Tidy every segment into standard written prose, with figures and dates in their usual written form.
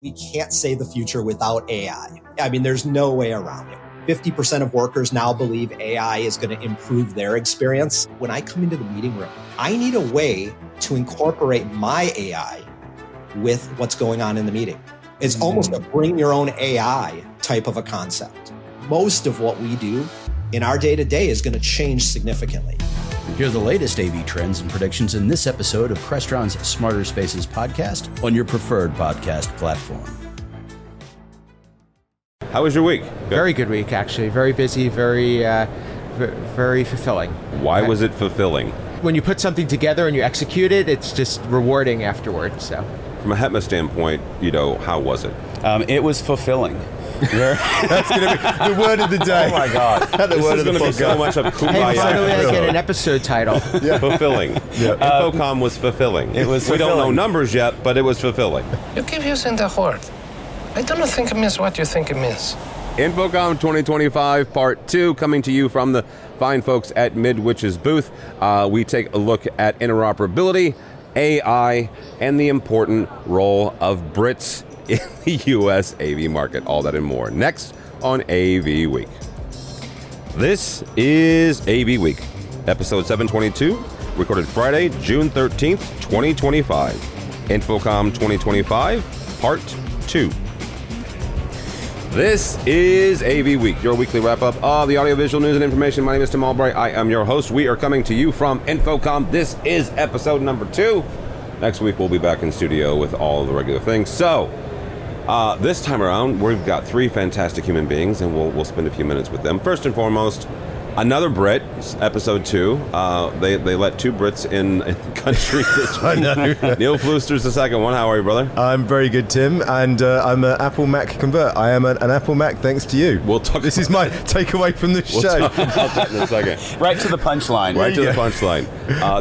We can't say the future without AI. I mean, there's no way around it. 50% of workers now believe AI is going to improve their experience. When I come into the meeting room, I need a way to incorporate my AI with what's going on in the meeting. It's almost a bring your own AI type of a concept. Most of what we do in our day-to-day is going to change significantly. Hear the latest AV trends and predictions in this episode of Crestron's Smarter Spaces podcast on your preferred podcast platform. How was your week? Very good week, actually. Very busy, very fulfilling. Why was it fulfilling? When you put something together and you execute it, it's just rewarding afterwards. So, from a HETMA standpoint, how was it? It was fulfilling. That's going to be the word of the day. Oh my God. This is going to be so much of kumbaya. Hey, finally I get an episode title. Yeah. Fulfilling. Yeah. InfoComm was fulfilling. It was fulfilling. We don't know numbers yet, but it was fulfilling. You keep using the word. I don't think it means what you think it means. InfoComm 2025 Part 2 coming to you from the fine folks at Midwich's booth. We take a look at interoperability, AI, and the important role of Brits in the U.S. AV market. All that and more next on AV Week. This is AV Week, episode 722, recorded Friday, June 13th, 2025. InfoComm 2025, Part 2. This is AV Week, your weekly wrap-up of the audiovisual news and information. My name is Tim Albright. I am your host. We are coming to you from InfoComm. This is episode number 2. Next week, we'll be back in studio with all the regular things. So, this time around, we've got 3 fantastic human beings, and we'll spend a few minutes with them. First and foremost, another Brit, episode 2. They let 2 Brits in the country this week. Neil Fluester's the second one. How are you, brother? I'm very good, Tim, and I'm an Apple Mac convert. I am an Apple Mac thanks to you. We'll talk. This is my takeaway from the show. We'll talk about that in a second. Right to the punchline. Right to the punchline.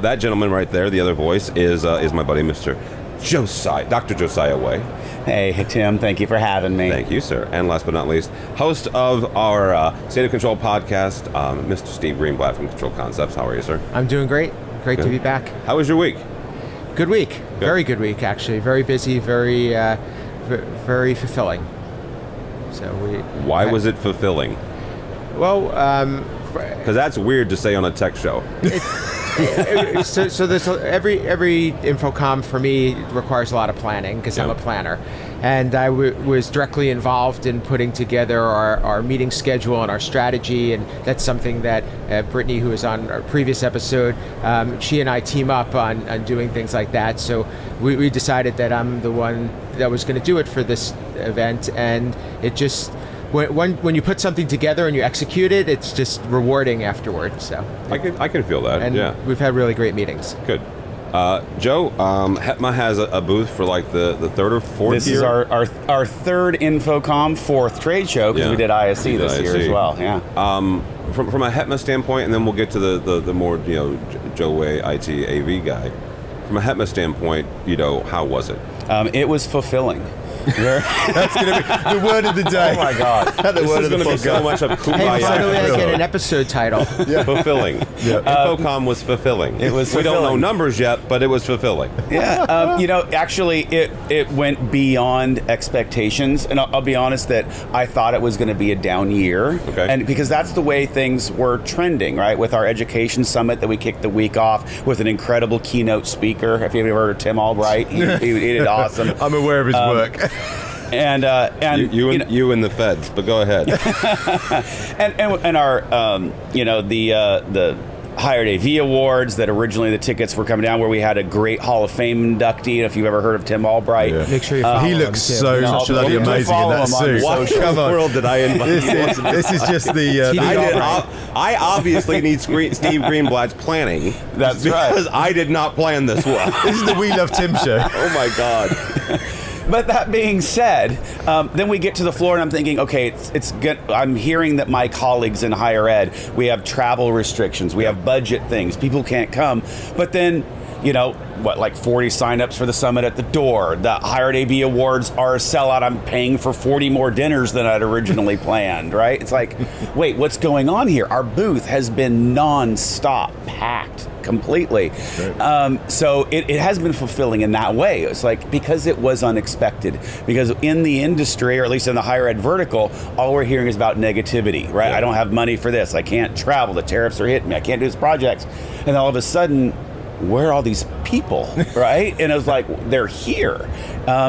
That gentleman right there, the other voice, is my buddy, Mr. Josiah, Dr. Josiah Way. Hey, Tim, thank you for having me. Thank you, sir. And last but not least, host of our State of Control podcast, Mr. Steve Greenblatt from Control Concepts. How are you, sir? I'm doing great. Great to be back. How was your week? Good week. Good. Very good week, actually. Very busy, very fulfilling. So Why was it fulfilling? Well, because that's weird to say on a tech show. So there's every InfoComm for me requires a lot of planning because I'm a planner, and I was directly involved in putting together our meeting schedule and our strategy, and that's something that Brittany, who was on our previous episode, she and I team up on doing things like that. So we decided that I'm the one that was going to do it for this event, and it just. When you put something together and you execute it, it's just rewarding afterwards. So I can feel that. And we've had really great meetings. Good. Joe, HETMA has a booth for like the third or fourth this year? This is our third InfoComm 4th trade show because we did ISE this year as well. Yeah. From a HETMA standpoint, and then we'll get to the more Joe Way IT AV guy. From a HETMA standpoint, how was it? It was fulfilling. That's going to be the word of the day. Oh my God. This is going to be so much of kumbaya. Hey, finally I get an episode title. Yeah. Fulfilling. Yeah. InfoComm was fulfilling. It was fulfilling. We don't know numbers yet, but it was fulfilling. Yeah. Actually, it went beyond expectations, and I'll be honest that I thought it was going to be a down year, and because that's the way things were trending, right? With our education summit that we kicked the week off with an incredible keynote speaker. If you've ever heard of Tim Albright, he did awesome. I'm aware of his work. And you and the feds, but go ahead. and our the Hired AV Awards that originally the tickets were coming down, where we had a great Hall of Fame inductee. If you've ever heard of Tim Albright, Make sure you follow he looks so bloody amazing in that suit. What in the world did I invite? This is just the. I obviously need Steve Greenblatt's planning. That's because I did not plan this well. This is the We Love Tim show. Oh my God. But that being said, then we get to the floor and I'm thinking, okay, it's good. I'm hearing that my colleagues in higher ed, we have travel restrictions, we have budget things, people can't come. But then, like 40 signups for the summit at the door. The Hired AV Awards are a sellout. I'm paying for 40 more dinners than I'd originally planned, right? It's like, wait, what's going on here? Our booth has been non-stop packed completely. So it has been fulfilling in that way. It's like, because it was unexpected. Because in the industry, or at least in the higher ed vertical, all we're hearing is about negativity, right? I don't have money for this. I can't travel. The tariffs are hitting me. I can't do this project. And all of a sudden, where are all these people, right? And it was like, they're here.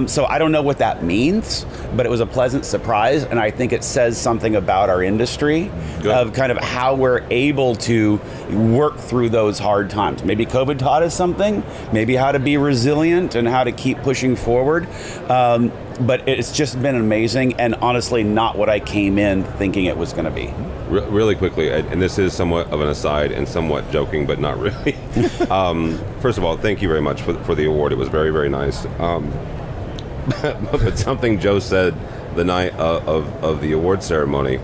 So I don't know what that means, but it was a pleasant surprise, and I think it says something about our industry of kind of how we're able to work through those hard times. Maybe COVID taught us something, maybe how to be resilient and how to keep pushing forward. But it's just been amazing, and honestly not what I came in thinking it was going to be. Really quickly, and this is somewhat of an aside and somewhat joking, but not really. First of all, thank you very much for the award. It was very, very nice. But something Joe said the night of the award ceremony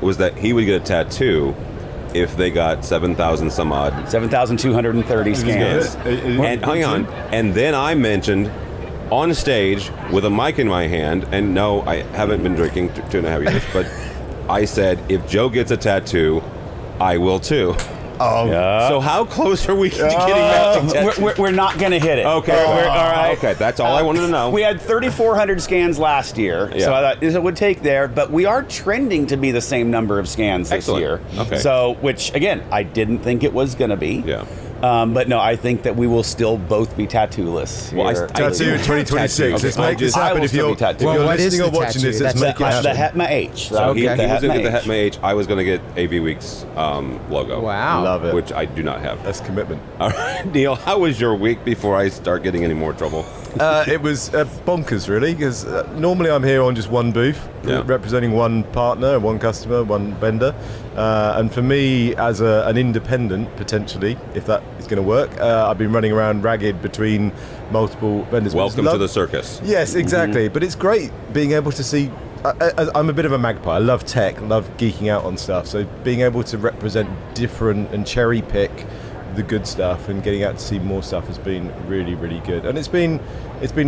was that he would get a tattoo if they got 7,230 scans. And hang on. And then I mentioned on stage with a mic in my hand, and no, I haven't been drinking 2.5 years, but I said, if Joe gets a tattoo, I will too. So how close are we to getting that? We're not going to hit it. Okay. All right. Okay, that's all I wanted to know. We had 3,400 scans last year, so I thought it would take there, but we are trending to be the same number of scans this year. Okay. So, which, again, I didn't think it was going to be. Yeah. But no, I think that we will still both be tattoo-less. Well, Tattoo in 2026. Let's make this happen. If you're listening or watching this, let's make it happen. The HETMA H. So he was going to get the HETMA H. I was going to get AVWeek's logo. Wow. Love it. Which I do not have. That's commitment. All right, Neil, how was your week before I start getting any more trouble? It was bonkers, really, because normally I'm here on just one booth, representing one partner, one customer, one vendor. And for me, as an independent, potentially, if that is going to work, I've been running around ragged between multiple vendors. Welcome to the circus. Yes, exactly. But it's great being able to see. I'm a bit of a magpie. I love tech, love geeking out on stuff. So being able to represent different and cherry pick the good stuff and getting out to see more stuff has been really, really good. And it's been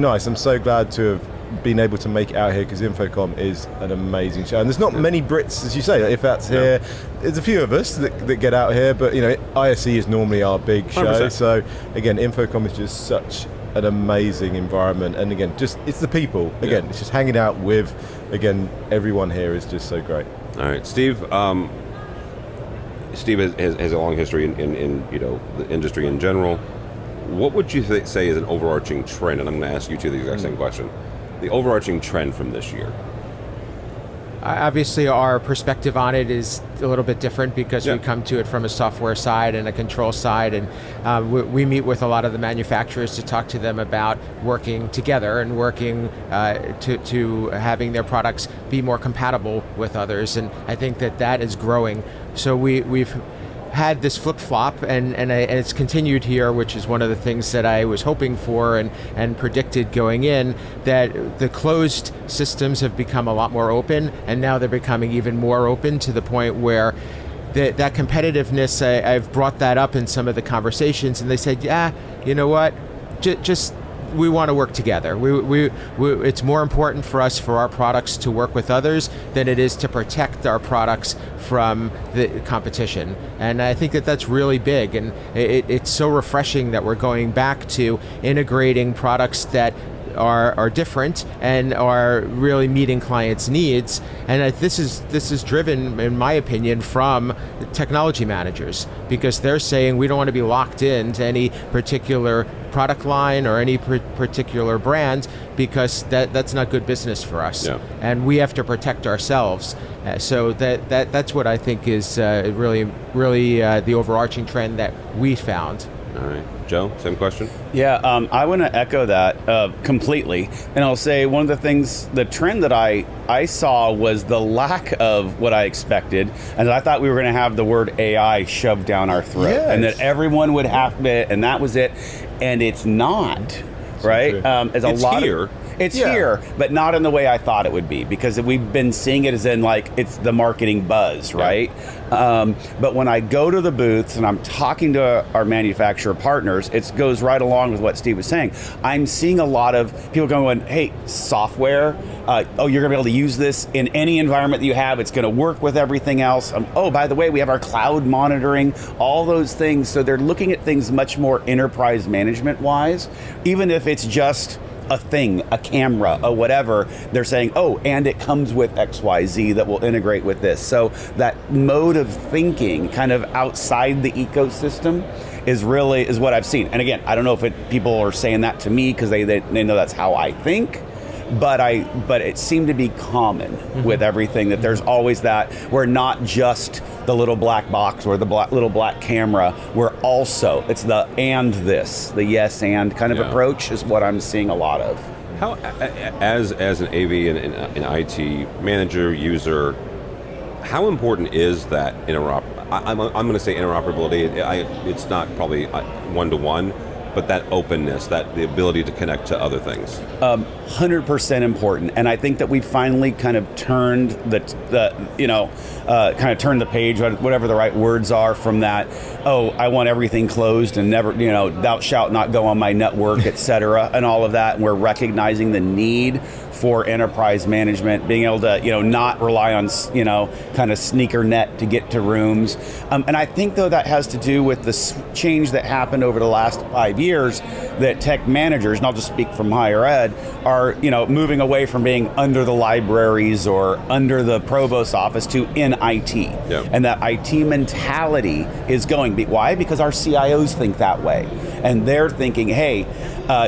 nice. I'm so glad to have been able to make it out here, because InfoComm is an amazing show. And there's not many Brits, as you say, if that's here. There's a few of us that get out here, but ISE is normally our big show. 100%. So again, InfoComm is just such an amazing environment. And again, it's the people. Again, it's just hanging out with, again, everyone here is just so great. All right, Steve. Steve has a long history in the industry in general. What would you say is an overarching trend? And I'm going to ask you two the exact same question. The overarching trend from this year. Obviously, our perspective on it is a little bit different because we come to it from a software side and a control side, and we meet with a lot of the manufacturers to talk to them about working together and working to having their products be more compatible with others, and I think that is growing. So we've had this flip-flop, and it's continued here, which is one of the things that I was hoping for and predicted going in, that the closed systems have become a lot more open, and now they're becoming even more open to the point where that competitiveness, I've brought that up in some of the conversations, and they said, yeah, you know what, just we want to work together. It's more important for us, for our products, to work with others than it is to protect our products from the competition. And I think that's really big, and it's so refreshing that we're going back to integrating products that are different and are really meeting clients' needs. And this is driven, in my opinion, from technology managers, because they're saying we don't want to be locked into any particular product line or any particular brand, because that's not good business for us. Yeah. And we have to protect ourselves. So that's what I think is really the overarching trend that we found. All right. Joe, same question? Yeah, I want to echo that completely. And I'll say one of the things, the trend that I saw was the lack of what I expected. And I thought we were going to have the word AI shoved down our throat. Yes. And that everyone would have it, and that was it. And it's not, right? It's here. It's here, but not in the way I thought it would be, because we've been seeing it as in like it's the marketing buzz, right? But when I go to the booths and I'm talking to our manufacturer partners, it goes right along with what Steve was saying. I'm seeing a lot of people going, hey, software, oh, you're gonna be able to use this in any environment that you have. It's gonna work with everything else. Oh, by the way, we have our cloud monitoring, all those things. So they're looking at things much more enterprise management wise, even if it's just a thing, a camera, or whatever. They're saying, oh, and it comes with XYZ that will integrate with this. So that mode of thinking kind of outside the ecosystem is what I've seen. And again, I don't know if people are saying that to me because they know that's how I think, but it seemed to be common with everything, that there's always that, we're not just the little black box or the little black camera, it's the and this, the yes and kind of approach is what I'm seeing a lot of. How, as an AV and an IT manager, user, how important is that I'm going to say interoperability. It's not probably one-to-one, but that openness, the ability to connect to other things. 100% important, and I think that we finally kind of turned turned the page, whatever the right words are, from that. Oh, I want everything closed and never, thou shalt not go on my network, etc., and all of that. And we're recognizing the need for enterprise management, being able to, not rely on, kind of sneaker net to get to rooms. And I think though that has to do with the change that happened over the last 5 years, that tech managers, and I'll just speak from higher ed, are moving away from being under the libraries or under the provost's office to in IT. Yep. And that IT mentality is going. Why? Because our CIOs think that way. And they're thinking, hey,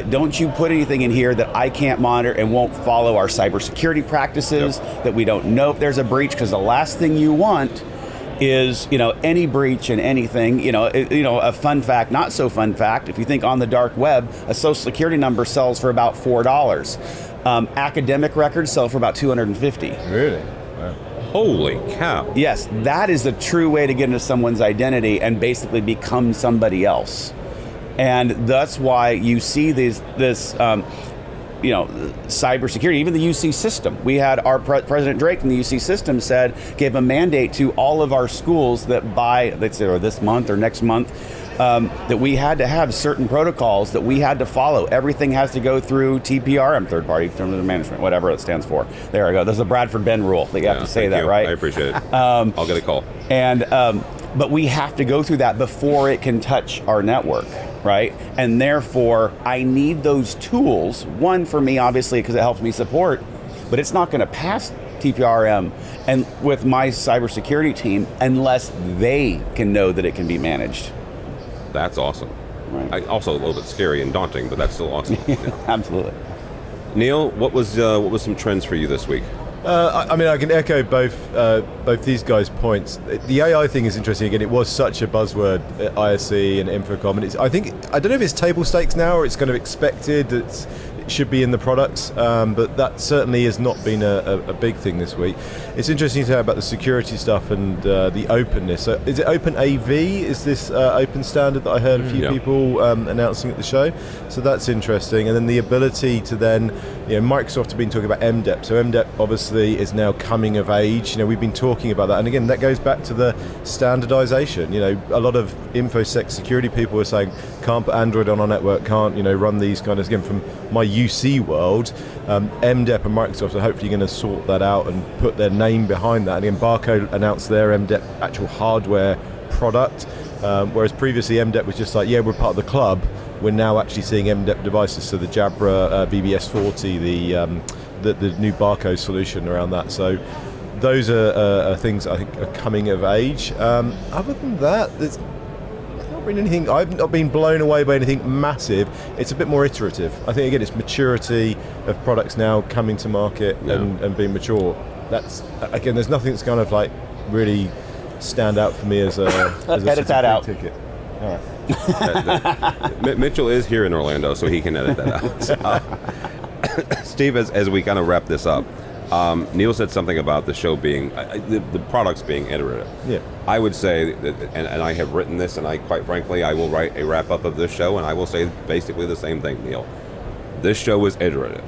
don't you put anything in here that I can't monitor and won't follow our cybersecurity practices, that we don't know if there's a breach, because the last thing you want is, any breach in anything. A fun fact, not so fun fact, if you think on the dark web, a social security number sells for about $4. Academic records sell for about $250. Really? Wow. Holy cow. Yes, that is the true way to get into someone's identity and basically become somebody else. And that's why you see this cybersecurity, even the UC system. We had our President Drake from the UC system gave a mandate to all of our schools that by, let's say, or this month or next month, that we had to have certain protocols that we had to follow. Everything has to go through TPRM, third party terms of management, whatever it stands for. There I go. There's a Bradford Ben rule that you have to say that, right? I appreciate it. I'll get a call. And but we have to go through that before it can touch our network, right? And therefore, I need those tools. One, for me, obviously, because it helps me support, but it's not going to pass TPRM and with my cybersecurity team unless they can know that it can be managed. That's awesome. Right. Also a little bit scary and daunting, but that's still awesome. Absolutely. Neil, what was some trends for you this week? I can echo both these guys' points. The AI thing is interesting. Again, it was such a buzzword at ISE and InfoComm, and I don't know if it's table stakes now or it's kind of expected that it should be in the products, but that certainly has not been a big thing this week. It's interesting to hear about the security stuff and the openness. So is it Open AV? Is this open standard that I heard a few people announcing at the show? So that's interesting. And then the ability to then, Microsoft have been talking about MDEP. So MDEP obviously is now coming of age. We've been talking about that. And again, that goes back to the standardization. A lot of InfoSec security people are saying, can't put Android on our network, can't, run these kind of, again, from my UC world, MDEP and Microsoft are hopefully going to sort that out and put their name behind that. And again, Barco announced their MDEP actual hardware product, whereas previously MDEP was just like, we're part of the club. We're now actually seeing MDEP devices, so the Jabra BBS40, the new Barco solution around that. So those are things I think are coming of age. Other than that, there's not been anything. I've not been blown away by anything massive. It's a bit more iterative. I think again, it's maturity of products now coming to market and being mature. That's again, there's nothing that's kind of like really stand out for me as a edit that out. Ticket. All right. Mitchell is here in Orlando, so he can edit that out. Steve, as we kind of wrap this up, Neil said something about the show being, the products being iterative. Yeah. I would say, that, and I have written this, and I quite frankly, I will write a wrap-up of this show, and I will say basically the same thing, Neil. This show is iterative.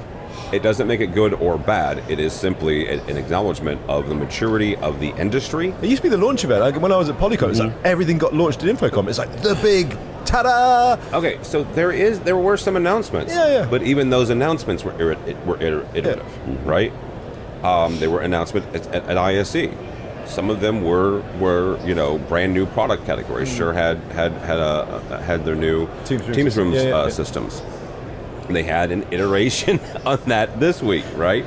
It doesn't make it good or bad. It is simply an acknowledgement of the maturity of the industry. It used to be the launch event. Like when I was at Polycon, it's like everything got launched in InfoComm. It's like the big ta-da! Okay, so there were some announcements. Yeah. But even those announcements were iterative, right? They were announcements at ISE. Some of them were brand new product categories. Sure had their new Teams Rooms systems. They had an iteration on that this week, right?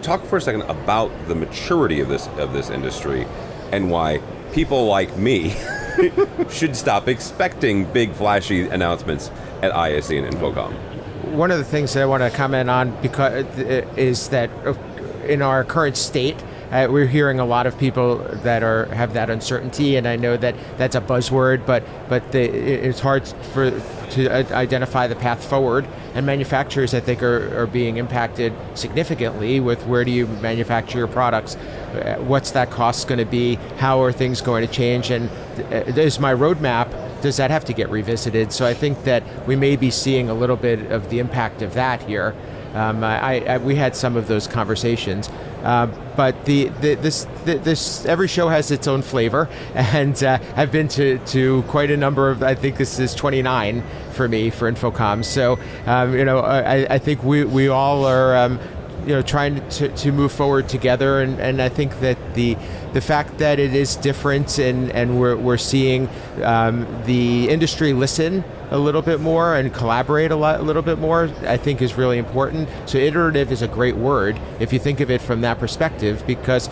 Talk for a second about the maturity of this industry and why people like me should stop expecting big flashy announcements at ISE and InfoComm. One of the things that I want to comment on is that in our current state, we're hearing a lot of people that have that uncertainty, and I know that that's a buzzword, but it's hard to identify the path forward. And manufacturers, I think, are being impacted significantly with where do you manufacture your products, what's that cost going to be, how are things going to change, and is my roadmap, does that have to get revisited? So I think that we may be seeing a little bit of the impact of that here. We had some of those conversations, but this every show has its own flavor, and I've been to quite a number of. I think this is 29 for me for InfoComm. So I think we all are trying to move forward together, and I think that the fact that it is different and we're seeing the industry listen a little bit more and collaborate a little bit more, I think is really important. So iterative is a great word if you think of it from that perspective, because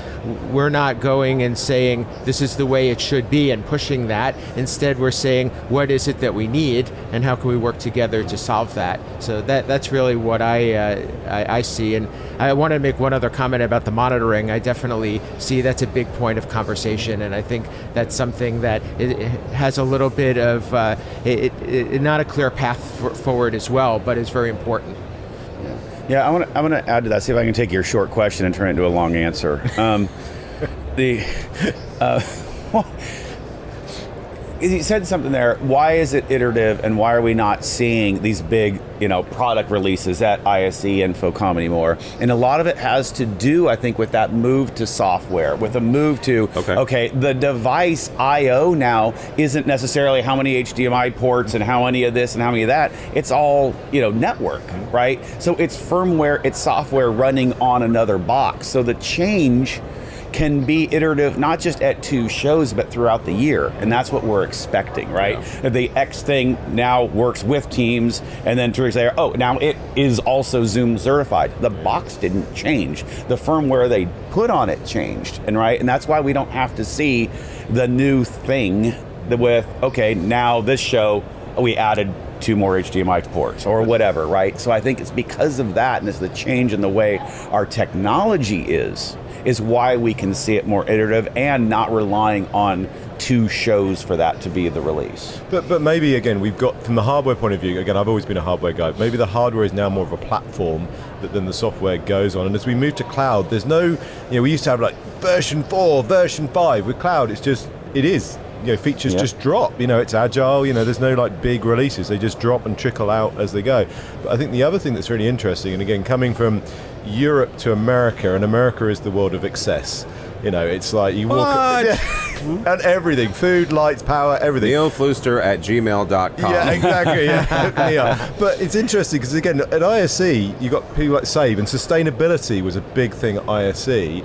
we're not going and saying this is the way it should be and pushing that. Instead, we're saying what is it that we need and how can we work together to solve that. So that's really what I see. And I want to make one other comment about the monitoring. I definitely see that's a big point of conversation, and I think that's something that it has a little bit of not a clear path forward as well, but is very important. Yeah, I want to add to that. See if I can take your short question and turn it into a long answer. You said something there. Why is it iterative, and why are we not seeing these big, product releases at ISE and InfoComm anymore? And a lot of it has to do, I think, with that move to software, with a move to the device I/O now isn't necessarily how many HDMI ports and how many of this and how many of that. It's all network, right? So it's firmware, it's software running on another box. So the change can be iterative, not just at 2 shows, but throughout the year. And that's what we're expecting, right? Yeah. The X thing now works with Teams, and then 2 weeks later, now it is also Zoom certified. The box didn't change. The firmware they put on it changed, and that's why we don't have to see the new thing with, now this show, we added 2 more HDMI ports or whatever, right? So I think it's because of that, and it's the change in the way our technology is why we can see it more iterative and not relying on 2 shows for that to be the release. But maybe, again, we've got, from the hardware point of view, again, I've always been a hardware guy, maybe the hardware is now more of a platform that then the software goes on. And as we move to cloud, there's no, we used to have like version 4, version 5. With cloud, it is. Features just drop. It's agile. There's no like big releases. They just drop and trickle out as they go. But I think the other thing that's really interesting, and again, coming from Europe to America, and America is the world of excess. It's like you walk and everything, food, lights, power, everything. Neil Fluester at gmail.com. Yeah, exactly. Yeah. But it's interesting because again, at ISE, you got people like Save, and sustainability was a big thing at ISE.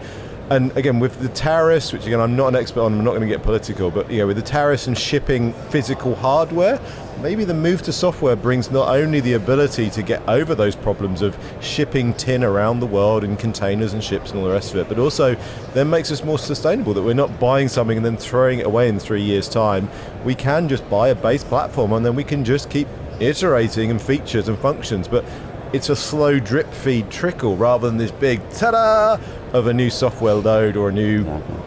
And again, with the tariffs, which again, I'm not an expert on, I'm not going to get political, but with the tariffs and shipping physical hardware, maybe the move to software brings not only the ability to get over those problems of shipping tin around the world in containers and ships and all the rest of it, but also then makes us more sustainable, that we're not buying something and then throwing it away in 3 years' time. We can just buy a base platform and then we can just keep iterating and features and functions, but it's a slow drip feed trickle rather than this big ta-da of a new software load or a new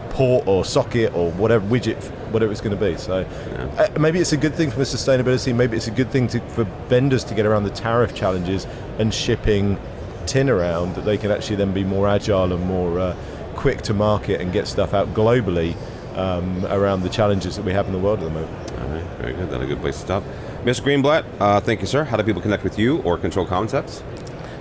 port or socket or whatever widget, whatever it's going to be. So maybe it's a good thing for sustainability. Maybe it's a good thing for vendors to get around the tariff challenges and shipping tin around, that they can actually then be more agile and more quick to market and get stuff out globally around the challenges that we have in the world at the moment. All right, very good. That's a good place to stop. Mr. Greenblatt, thank you, sir. How do people connect with you or Control Concepts?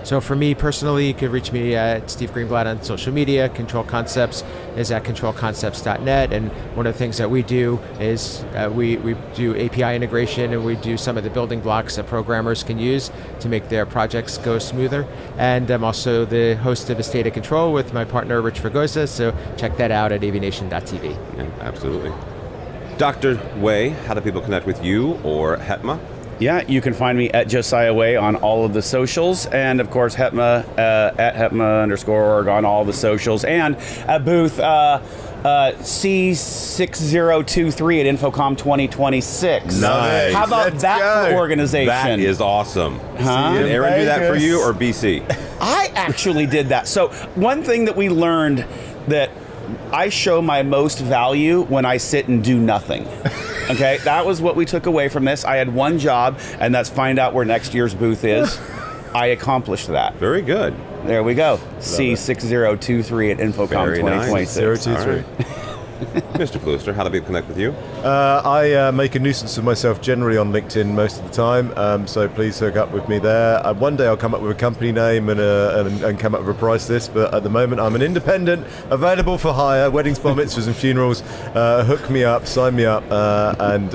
So for me personally, you can reach me at Steve Greenblatt on social media. Control Concepts is at controlconcepts.net. And one of the things that we do is we do API integration, and we do some of the building blocks that programmers can use to make their projects go smoother. And I'm also the host of A State of Control with my partner, Rich Vergosa. So check that out at avnation.tv. Yeah, absolutely. Dr. Wei, how do people connect with you or HETMA? Yeah, you can find me at Josiah Way on all of the socials, and of course HETMA at HETMA_org on all the socials, and at booth C6023 at InfoComm 2026. Nice. How about Let's that go. for organization? That is awesome. Huh? Did Aaron do that for you or BC? I actually did that. So one thing that we learned, that I show my most value when I sit and do nothing. Okay, that was what we took away from this. I had one job, and that's find out where next year's booth is. I accomplished that. Very good. There we go. C6023 at InfoComm Very nice. 2026. 023. Mr. Fluester, how do people connect with you? I make a nuisance of myself generally on LinkedIn most of the time, so please hook up with me there. One day I'll come up with a company name and come up with a price list, but at the moment I'm an independent, available for hire, weddings, bar mitzvahs and funerals. Hook me up, sign me up, and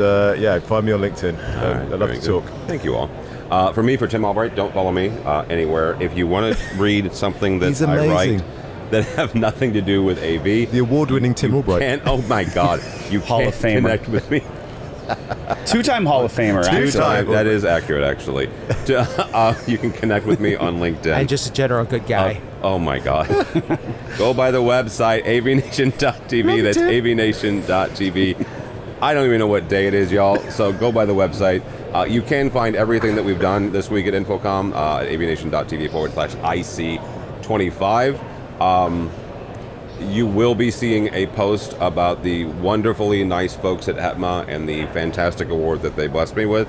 find me on LinkedIn. I'd love to talk. Thank you all. For me, for Tim Albright, don't follow me anywhere. If you want to read something that He's I amazing. write that have nothing to do with AV, The award-winning Tim Albright. and oh my God, you Hall can't of Famer. connect with me. Two-time Hall of Famer, actually. Two-time, that is accurate, actually. You can connect with me on LinkedIn. And just a general good guy. Oh my God. Go by the website, avnation.tv. That's avnation.tv. I don't even know what day it is, y'all, so go by the website. You can find everything that we've done this week at InfoComm at avnation.tv/IC25. You will be seeing a post about the wonderfully nice folks at HETMA and the fantastic award that they blessed me with.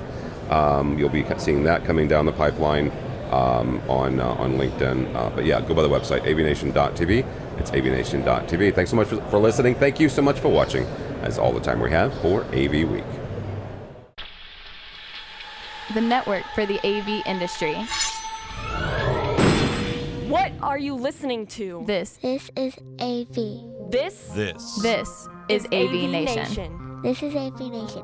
You'll be seeing that coming down the pipeline on LinkedIn. But yeah, go by the website, avnation.tv. It's avnation.tv. Thanks so much for listening. Thank you so much for watching. That's all the time we have for AV Week. The network for the AV industry. What are you listening to? This This is AV. This is AV Nation. This is AV Nation.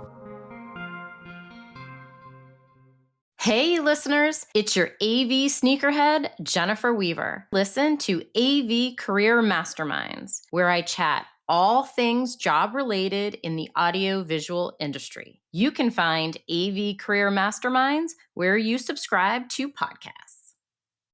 Hey listeners, it's your AV sneakerhead, Jennifer Weaver. Listen to AV Career Masterminds, where I chat all things job-related in the audio-visual industry. You can find AV Career Masterminds where you subscribe to podcasts.